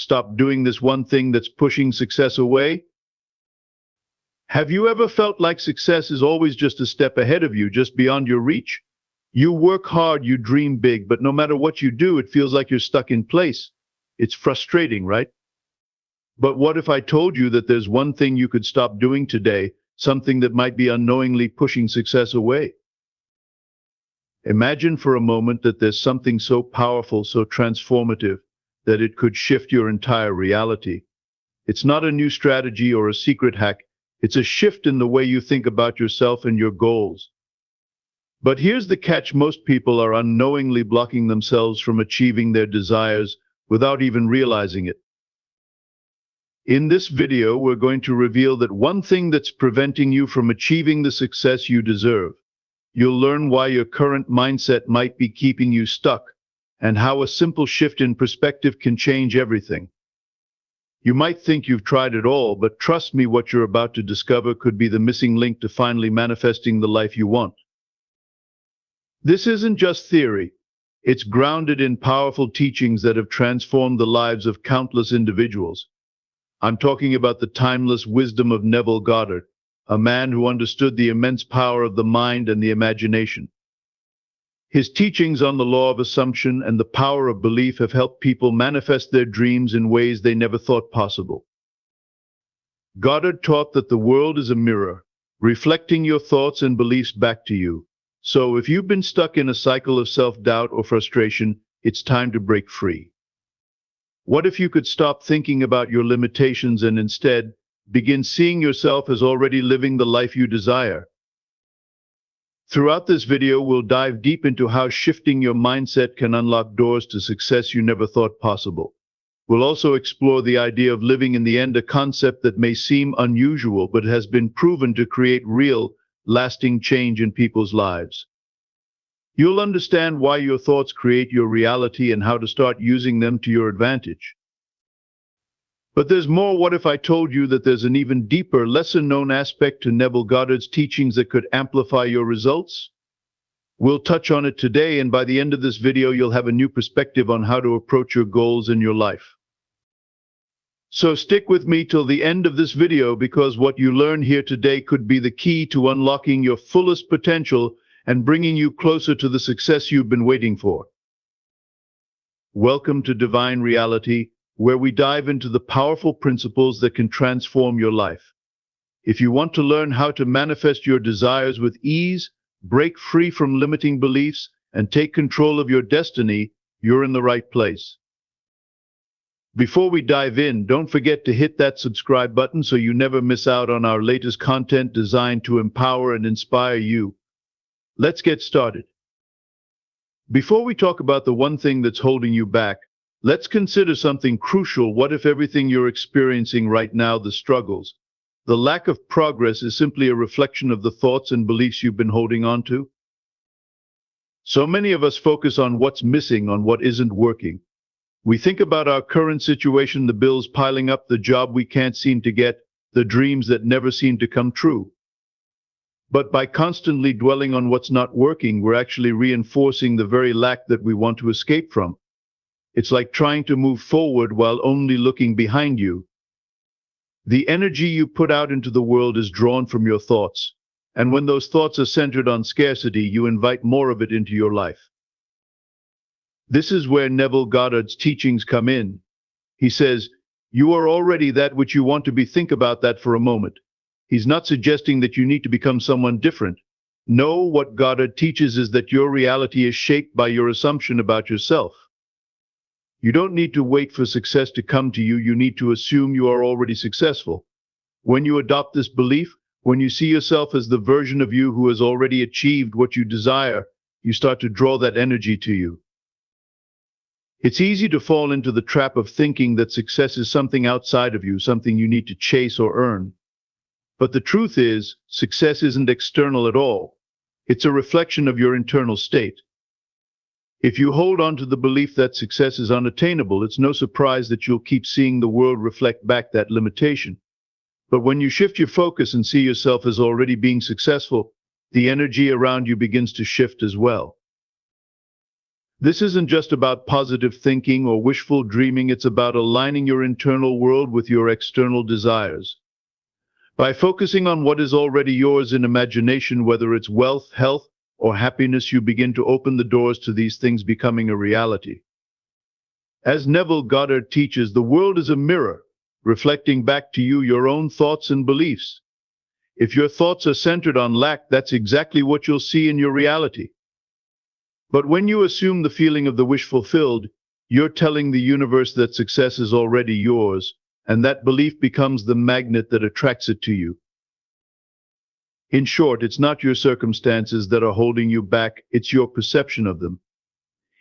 stop doing this one thing that's pushing success away? Have you ever felt like success is always just a step ahead of you, just beyond your reach? You work hard, you dream big, but no matter what you do, it feels like you're stuck in place. It's frustrating, right? But what if I told you that there's one thing you could stop doing today, something that might be unknowingly pushing success away? Imagine for a moment that there's something so powerful, so transformative, that it could shift your entire reality. It's not a new strategy or a secret hack. It's a shift in the way you think about yourself and your goals. But here's the catch: most people are unknowingly blocking themselves from achieving their desires without even realizing it. In this video, we're going to reveal that one thing that's preventing you from achieving the success you deserve. You'll learn why your current mindset might be keeping you stuck, and how a simple shift in perspective can change everything. You might think you've tried it all, but trust me, what you're about to discover could be the missing link to finally manifesting the life you want. This isn't just theory. It's grounded in powerful teachings that have transformed the lives of countless individuals. I'm talking about the timeless wisdom of Neville Goddard, a man who understood the immense power of the mind and the imagination. His teachings on the law of assumption and the power of belief have helped people manifest their dreams in ways they never thought possible. Goddard taught that the world is a mirror, reflecting your thoughts and beliefs back to you. So if you've been stuck in a cycle of self-doubt or frustration, it's time to break free. What if you could stop thinking about your limitations and instead begin seeing yourself as already living the life you desire? Throughout this video, we'll dive deep into how shifting your mindset can unlock doors to success you never thought possible. We'll also explore the idea of living in the end, a concept that may seem unusual but has been proven to create real, lasting change in people's lives. You'll understand why your thoughts create your reality and how to start using them to your advantage. But there's more. What if I told you that there's an even deeper, lesser-known aspect to Neville Goddard's teachings that could amplify your results? We'll touch on it today, and by the end of this video, you'll have a new perspective on how to approach your goals in your life. So stick with me till the end of this video, because what you learn here today could be the key to unlocking your fullest potential and bringing you closer to the success you've been waiting for. Welcome to Divine Reality, where we dive into the powerful principles that can transform your life. If you want to learn how to manifest your desires with ease, break free from limiting beliefs, and take control of your destiny, you're in the right place. Before we dive in, don't forget to hit that subscribe button so you never miss out on our latest content designed to empower and inspire you. Let's get started. Before we talk about the one thing that's holding you back, let's consider something crucial. What if everything you're experiencing right now, the struggles, the lack of progress, is simply a reflection of the thoughts and beliefs you've been holding on to? So many of us focus on what's missing, on what isn't working. We think about our current situation, the bills piling up, the job we can't seem to get, the dreams that never seem to come true. But by constantly dwelling on what's not working, we're actually reinforcing the very lack that we want to escape from. It's like trying to move forward while only looking behind you. The energy you put out into the world is drawn from your thoughts, and when those thoughts are centered on scarcity, you invite more of it into your life. This is where Neville Goddard's teachings come in. He says, you are already that which you want to be. Think about that for a moment. He's not suggesting that you need to become someone different. No, what Goddard teaches is that your reality is shaped by your assumption about yourself. You don't need to wait for success to come to you. You need to assume you are already successful. When you adopt this belief, when you see yourself as the version of you who has already achieved what you desire, you start to draw that energy to you. It's easy to fall into the trap of thinking that success is something outside of you, something you need to chase or earn. But the truth is, success isn't external at all. It's a reflection of your internal state. If you hold on to the belief that success is unattainable, it's no surprise that you'll keep seeing the world reflect back that limitation. But when you shift your focus and see yourself as already being successful, the energy around you begins to shift as well. This isn't just about positive thinking or wishful dreaming, it's about aligning your internal world with your external desires. By focusing on what is already yours in imagination, whether it's wealth, health, or happiness, you begin to open the doors to these things becoming a reality. As Neville Goddard teaches, the world is a mirror, reflecting back to you your own thoughts and beliefs. If your thoughts are centered on lack, that's exactly what you'll see in your reality. But when you assume the feeling of the wish fulfilled, you're telling the universe that success is already yours, and that belief becomes the magnet that attracts it to you. In short, it's not your circumstances that are holding you back, it's your perception of them.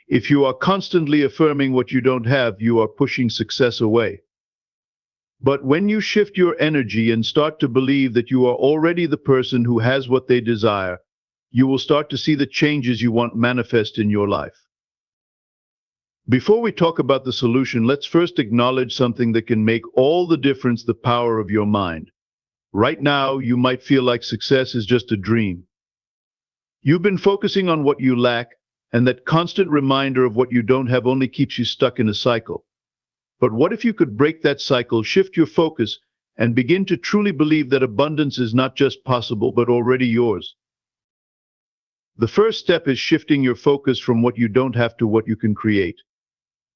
If you are constantly affirming what you don't have, you are pushing success away. But when you shift your energy and start to believe that you are already the person who has what they desire, you will start to see the changes you want manifest in your life. Before we talk about the solution, let's first acknowledge something that can make all the difference: the power of your mind. Right now, you might feel like success is just a dream. You've been focusing on what you lack, and that constant reminder of what you don't have only keeps you stuck in a cycle. But what if you could break that cycle, shift your focus, and begin to truly believe that abundance is not just possible, but already yours? The first step is shifting your focus from what you don't have to what you can create.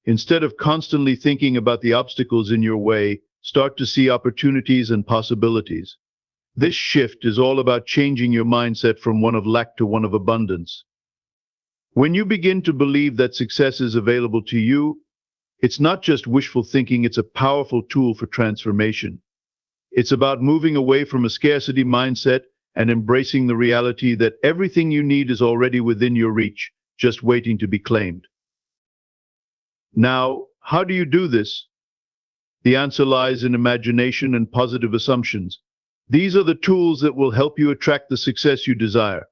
Instead of constantly thinking about the obstacles in your way, start to see opportunities and possibilities. This shift is all about changing your mindset from one of lack to one of abundance. When you begin to believe that success is available to you, it's not just wishful thinking, it's a powerful tool for transformation. It's about moving away from a scarcity mindset and embracing the reality that everything you need is already within your reach, just waiting to be claimed. Now, how do you do this? The answer lies in imagination and positive assumptions. These are the tools that will help you attract the success you desire.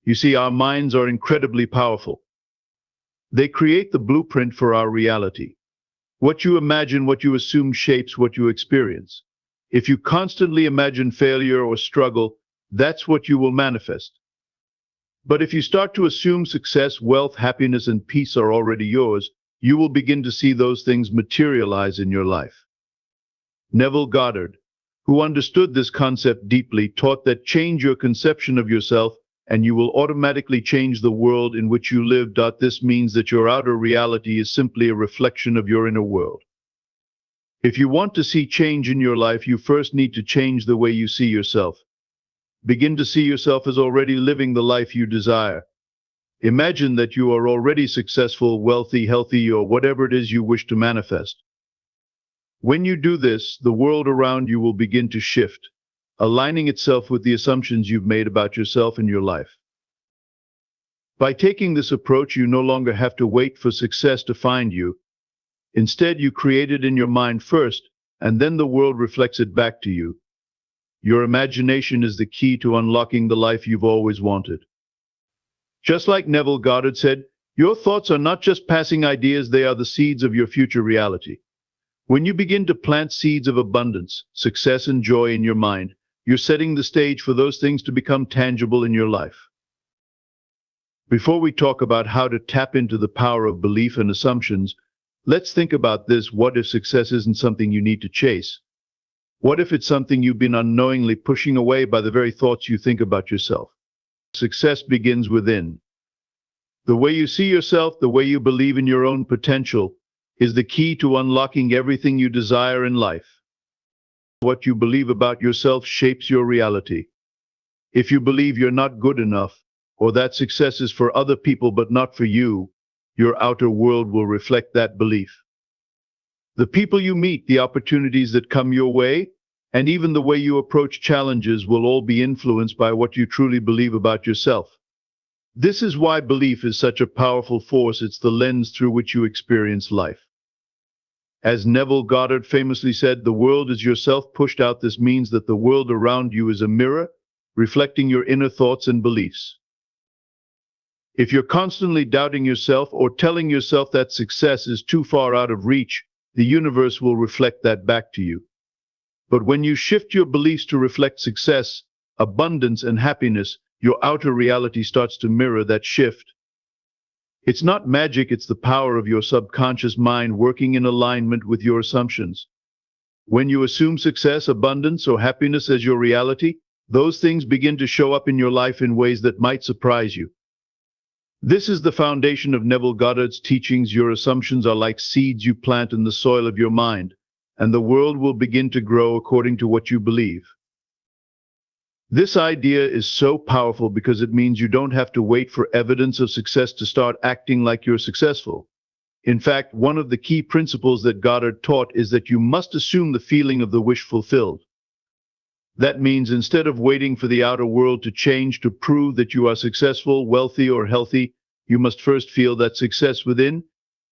You see, our minds are incredibly powerful. They create the blueprint for our reality. What you imagine, what you assume, shapes what you experience. If you constantly imagine failure or struggle, that's what you will manifest. But if you start to assume success, wealth, happiness, and peace are already yours, you will begin to see those things materialize in your life. Neville Goddard, who understood this concept deeply, taught that change your conception of yourself and you will automatically change the world in which you live. This means that your outer reality is simply a reflection of your inner world. If you want to see change in your life, you first need to change the way you see yourself. Begin to see yourself as already living the life you desire. Imagine that you are already successful, wealthy, healthy, or whatever it is you wish to manifest. When you do this, the world around you will begin to shift, aligning itself with the assumptions you've made about yourself and your life. By taking this approach, you no longer have to wait for success to find you. Instead, you create it in your mind first, and then the world reflects it back to you. Your imagination is the key to unlocking the life you've always wanted. Just like Neville Goddard said, your thoughts are not just passing ideas, they are the seeds of your future reality. When you begin to plant seeds of abundance, success, and joy in your mind, you're setting the stage for those things to become tangible in your life. Before we talk about how to tap into the power of belief and assumptions, let's think about this. What if success isn't something you need to chase? What if it's something you've been unknowingly pushing away by the very thoughts you think about yourself? Success begins within. The way you see yourself, the way you believe in your own potential, is the key to unlocking everything you desire in life. What you believe about yourself shapes your reality. If you believe you're not good enough, or that success is for other people but not for you, your outer world will reflect that belief. The people you meet, the opportunities that come your way, and even the way you approach challenges will all be influenced by what you truly believe about yourself. This is why belief is such a powerful force. It's the lens through which you experience life. As Neville Goddard famously said, the world is yourself pushed out. This means that the world around you is a mirror, reflecting your inner thoughts and beliefs. If you're constantly doubting yourself or telling yourself that success is too far out of reach, the universe will reflect that back to you. But when you shift your beliefs to reflect success, abundance, and happiness, your outer reality starts to mirror that shift. It's not magic, it's the power of your subconscious mind working in alignment with your assumptions. When you assume success, abundance, or happiness as your reality, those things begin to show up in your life in ways that might surprise you. This is the foundation of Neville Goddard's teachings. Your assumptions are like seeds you plant in the soil of your mind, and the world will begin to grow according to what you believe. This idea is so powerful because it means you don't have to wait for evidence of success to start acting like you're successful. In fact, one of the key principles that Goddard taught is that you must assume the feeling of the wish fulfilled. That means instead of waiting for the outer world to change to prove that you are successful, wealthy, or healthy, you must first feel that success within.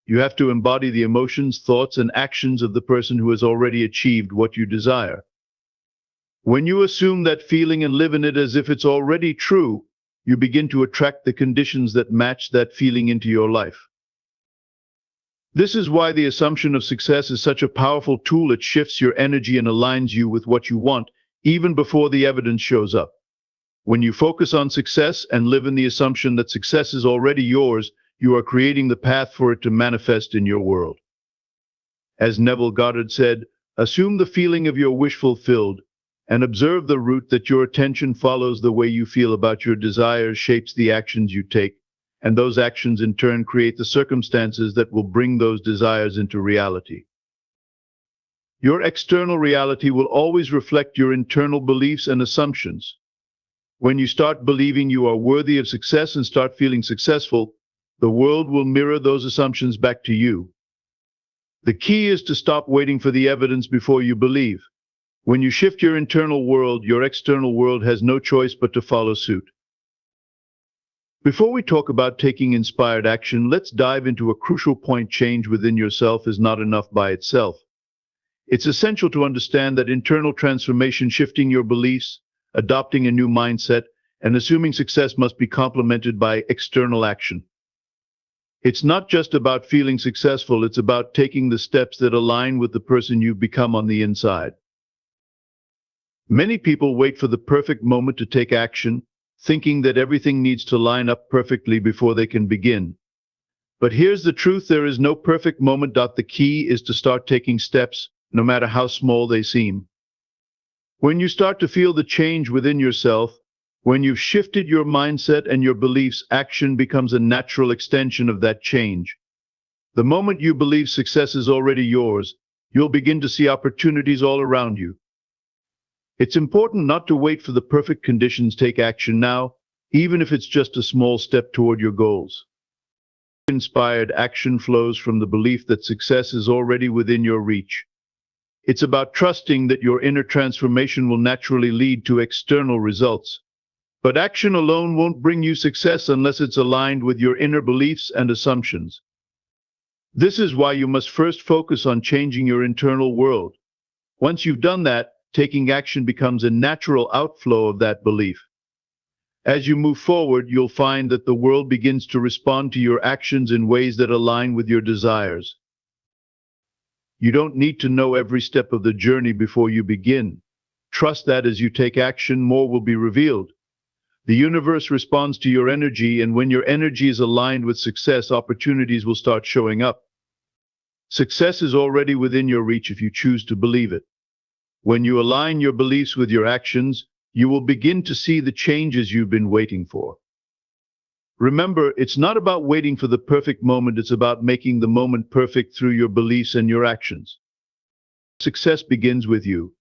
You have to embody the emotions, thoughts, and actions of the person who has already achieved what you desire. When you assume that feeling and live in it as if it's already true, you begin to attract the conditions that match that feeling into your life. This is why the assumption of success is such a powerful tool. It shifts your energy and aligns you with what you want, even before the evidence shows up. When you focus on success and live in the assumption that success is already yours, you are creating the path for it to manifest in your world. As Neville Goddard said, assume the feeling of your wish fulfilled, and observe the route that your attention follows. The way you feel about your desires shapes the actions you take, and those actions in turn create the circumstances that will bring those desires into reality. Your external reality will always reflect your internal beliefs and assumptions. When you start believing you are worthy of success and start feeling successful, the world will mirror those assumptions back to you. The key is to stop waiting for the evidence before you believe. When you shift your internal world, your external world has no choice but to follow suit. Before we talk about taking inspired action, let's dive into a crucial point. Change within yourself is not enough by itself. It's essential to understand that internal transformation, shifting your beliefs, adopting a new mindset, and assuming success must be complemented by external action. It's not just about feeling successful, it's about taking the steps that align with the person you've become on the inside. Many people wait for the perfect moment to take action, thinking that everything needs to line up perfectly before they can begin. But here's the truth: there is no perfect moment. The key is to start taking steps, no matter how small they seem. When you start to feel the change within yourself, when you've shifted your mindset and your beliefs, action becomes a natural extension of that change. The moment you believe success is already yours, you'll begin to see opportunities all around you. It's important not to wait for the perfect conditions. Take action now, even if it's just a small step toward your goals. Inspired action flows from the belief that success is already within your reach. It's about trusting that your inner transformation will naturally lead to external results. But action alone won't bring you success unless it's aligned with your inner beliefs and assumptions. This is why you must first focus on changing your internal world. Once you've done that, taking action becomes a natural outflow of that belief. As you move forward, you'll find that the world begins to respond to your actions in ways that align with your desires. You don't need to know every step of the journey before you begin. Trust that as you take action, more will be revealed. The universe responds to your energy, and when your energy is aligned with success, opportunities will start showing up. Success is already within your reach if you choose to believe it. When you align your beliefs with your actions, you will begin to see the changes you've been waiting for. Remember, it's not about waiting for the perfect moment, it's about making the moment perfect through your beliefs and your actions. Success begins with you.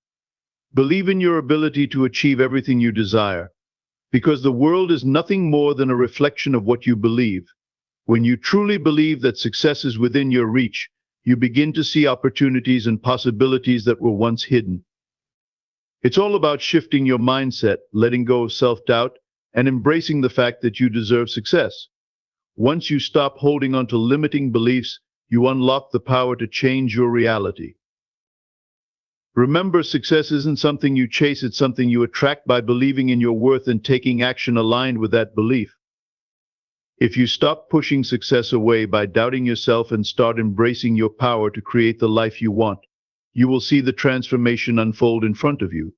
Believe in your ability to achieve everything you desire, because the world is nothing more than a reflection of what you believe. When you truly believe that success is within your reach, you begin to see opportunities and possibilities that were once hidden. It's all about shifting your mindset, letting go of self-doubt, and embracing the fact that you deserve success. Once you stop holding on to limiting beliefs, you unlock the power to change your reality. Remember, success isn't something you chase, it's something you attract by believing in your worth and taking action aligned with that belief. If you stop pushing success away by doubting yourself and start embracing your power to create the life you want, you will see the transformation unfold in front of you.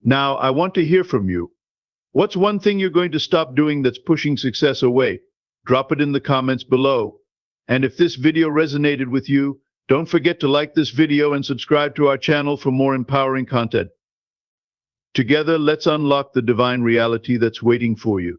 Now, I want to hear from you. What's one thing you're going to stop doing that's pushing success away? Drop it in the comments below. And if this video resonated with you, don't forget to like this video and subscribe to our channel for more empowering content. Together, let's unlock the divine reality that's waiting for you.